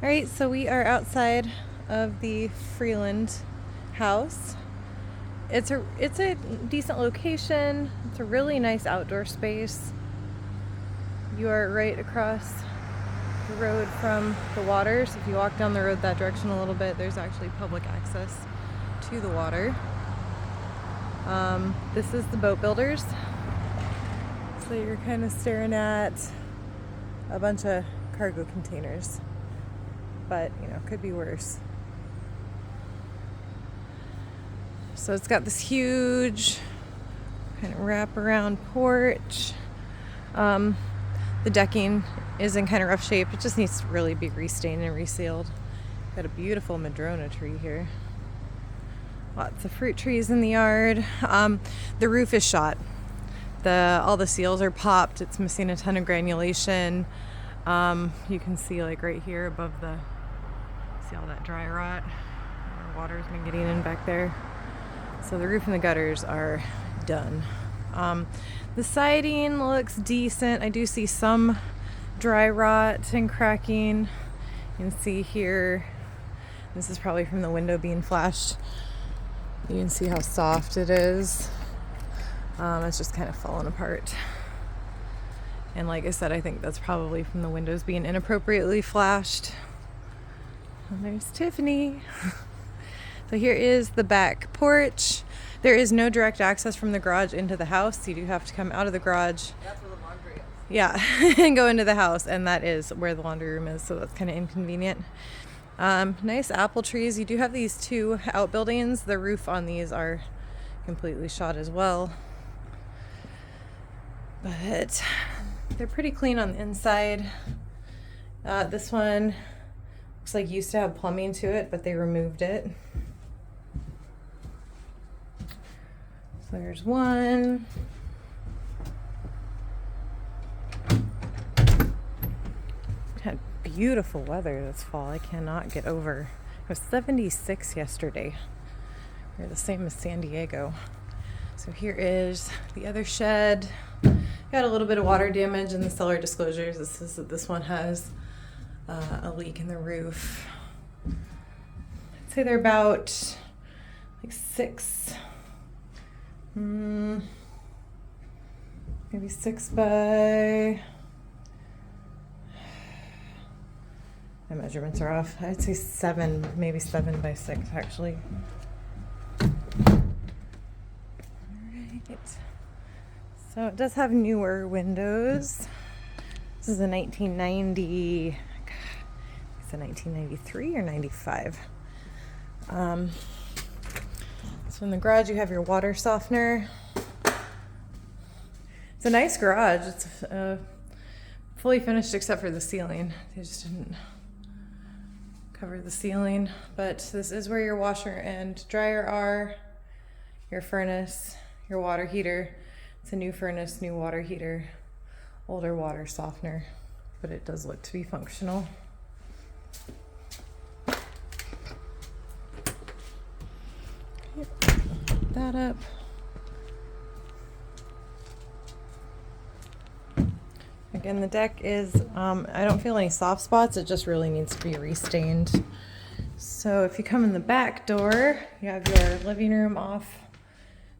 All right, so we are outside of the Freeland House. It's a decent location. It's a really nice outdoor space. You are right across the road from the water. So if you walk down the road that direction a little bit, there's actually public access to the water. This is the boat builders. So you're kind of staring at a bunch of cargo containers. But, could be worse. So it's got this huge kind of wraparound porch. The decking is in kind of rough shape. It just needs to really be restained and resealed. Got a beautiful madrona tree here. Lots of fruit trees in the yard. The roof is shot. All the seals are popped. It's missing a ton of granulation. You can see right here above see all that dry rot. Water's been getting in back there. So the roof and the gutters are done. The siding looks decent. I do see some dry rot and cracking. You can see here, this is probably from the window being flashed. You can see how soft it is. It's just kind of falling apart. And like I said, I think that's probably from the windows being inappropriately flashed. And there's Tiffany. So here is the back porch. There is no direct access from the garage into the house. You do have to come out of the garage. That's where the laundry is. Yeah, and go into the house, and that is where the laundry room is, so that's kind of inconvenient. Nice apple trees. You do have these two outbuildings. The roof on these are completely shot as well. But they're pretty clean on the inside. This one looks like used to have plumbing to it, but they removed it. So there's one. Had beautiful weather this fall. I cannot get over. It was 76 yesterday. We're the same as San Diego. So here is the other shed. Got a little bit of water damage in the cellar disclosures. This one has a leak in the roof. I'd say they're about maybe 6 by, my measurements are off. I'd say 7, maybe 7 by 6 actually. All right. So it does have newer windows. This is a 1990, it's a 1993 or 95. So in the garage you have your water softener. It's a nice garage. It's fully finished except for the ceiling. They just didn't cover the ceiling. But this is where your washer and dryer are, your furnace, your water heater. It's a new furnace, new water heater, older water softener, but it does look to be functional. Put that up. Again, the deck is, I don't feel any soft spots. It just really needs to be restained. So if you come in the back door, you have your living room off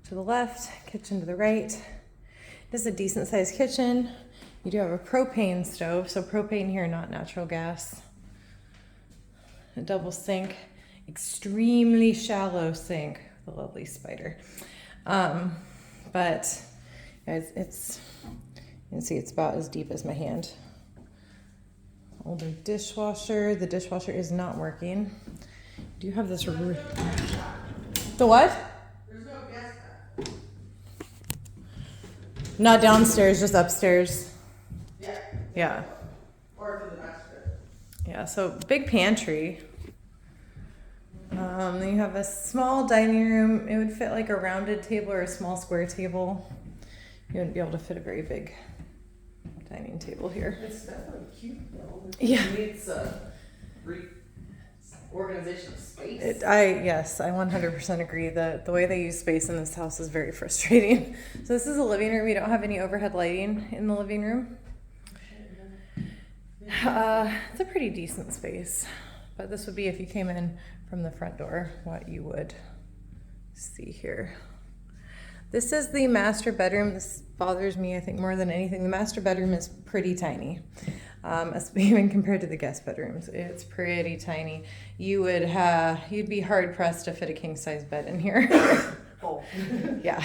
to the left, kitchen to the right. This is a decent sized kitchen. You do have a propane stove, so propane here, not natural gas. A double sink, extremely shallow sink, the lovely spider. But guys, you can see it's about as deep as my hand. Older dishwasher. The dishwasher is not working. Do you have this roof? The what? There's no gas tap. Not downstairs, just upstairs. Yeah. Yeah. Or to the master. Yeah, so big pantry. Then you have a small dining room. It would fit like a rounded table or a small square table. You wouldn't be able to fit a very big dining table here. It's definitely cute though. Yeah. It needs organization of space. Yes, I 100% agree that the way they use space in this house is very frustrating. So this is a living room. We don't have any overhead lighting in the living room. Yeah, It's a pretty decent space, but this would be if you came in from the front door, what you would see here. This is the master bedroom. This bothers me, I think, more than anything. The master bedroom is pretty tiny, even compared to the guest bedrooms. It's pretty tiny. You'd be hard pressed to fit a king size bed in here. Oh. Yeah.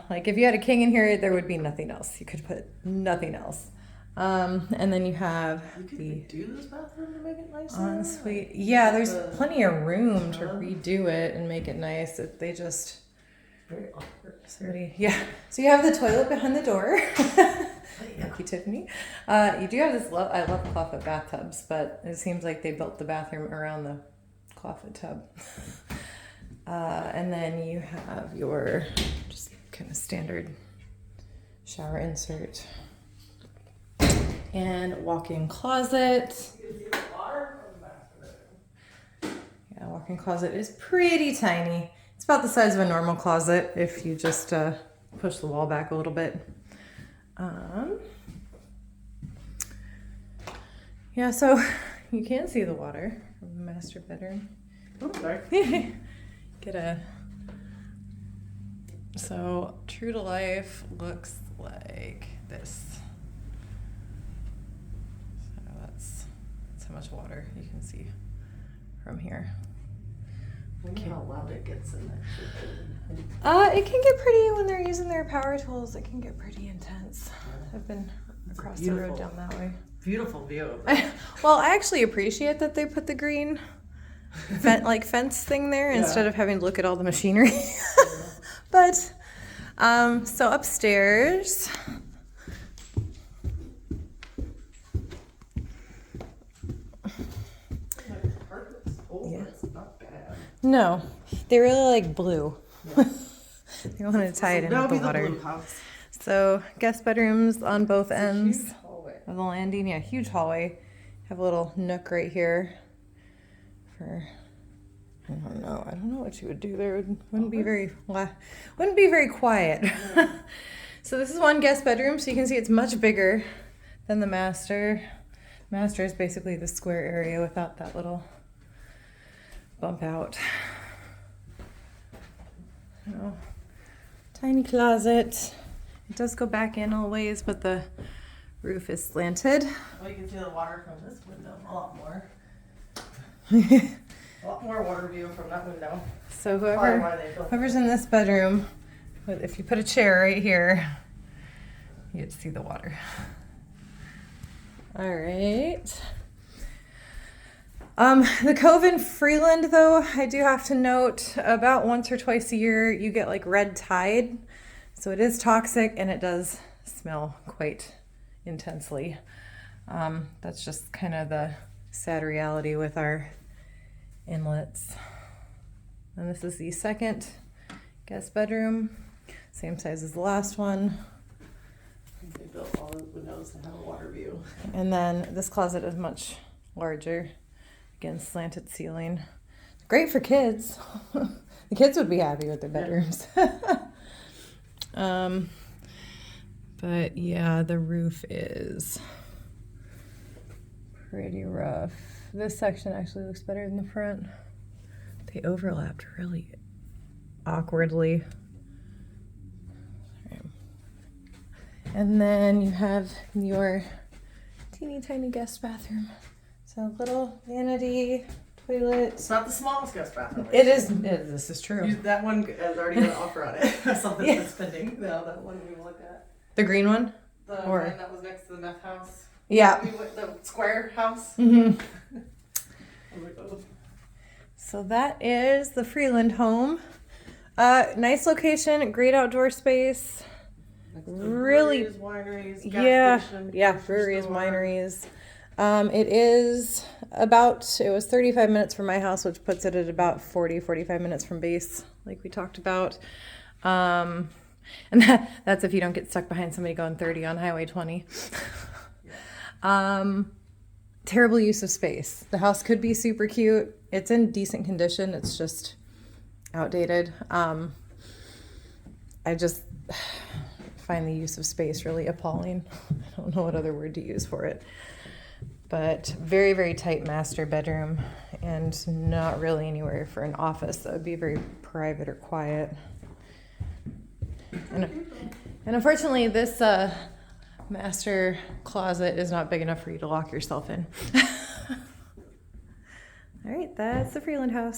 Like if you had a king in here, there would be nothing else. You could put nothing else. And then you have You could the redo this bathroom to make it nicer. ensuite. Yeah, there's plenty of room to redo it and make it nice. They just Very awkward. yeah. So you have the toilet behind the door. Thank you, Tiffany. You do have this. I love clawfoot bathtubs, but it seems like they built the bathroom around the clawfoot tub. And then you have your just kind of standard shower insert and walk-in closet. Yeah, walk-in closet is pretty tiny. It's about the size of a normal closet if you just push the wall back a little bit. Yeah, so you can see the water from the master bedroom. Oops, sorry. So true to life looks like this. So that's how much water you can see from here. I wonder how loud it gets in there. It can get pretty when they're using their power tools. It can get pretty intense. I've been across the road down that way. Beautiful view of that. Well, I actually appreciate that they put the green fence thing there instead of having to look at all the machinery. But so upstairs, Yeah. It's not bad. no, they really like blue. They want to tie it in with the water. Blue house. So guest bedrooms on both ends Huge hallway. of the landing. Yeah, huge hallway. Have a little nook right here for, I don't know what you would do there. Wouldn't be very quiet. So this is one guest bedroom, so you can see it's much bigger than the master. Master is basically the square area without that little bump out. So, tiny closet. It does go back in a ways, but the roof is slanted. Well, you can see the water from this window a lot more. So A lot more water view from that window. whoever's in this bedroom, if you put a chair right here, you'd see the water. All right. The Cove in Freeland, though, I do have to note about once or twice a year you get like red tide. So it is toxic and it does smell quite intensely. That's just kind of the sad reality with our inlets. And this is the second guest bedroom, same size as the last one. They built all the windows to have a water view. And then this closet is much larger. Again, slanted ceiling. Great for kids. The kids would be happy with their bedrooms. But yeah, the roof is pretty rough. This section actually looks better than the front. They overlapped really awkwardly. And then you have your teeny tiny guest bathroom. So little vanity, toilet. It's not the smallest guest bathroom. This is true. That one has already got an offer on it. Something Yeah. that's pending. No, that one we looked at. The green one? The Or- one that was next to the meth house. Yeah. The square house. Mm-hmm. I was like, oh. So that is the Freeland home. Nice location, great outdoor space. Next to Really- breweries, wineries, gas Yeah, station, yeah, grocery breweries, store. wineries. It was 35 minutes from my house, which puts it at about 45 minutes from base, like we talked about. And that's if you don't get stuck behind somebody going 30 on Highway 20. Terrible use of space. The house could be super cute. It's in decent condition. It's just outdated. find the use of space really appalling. I don't know what other word to use for it. But very, very tight master bedroom, and not really anywhere for an office that would be very private or quiet. And unfortunately, this master closet is not big enough for you to lock yourself in. All right, that's the Freeland House.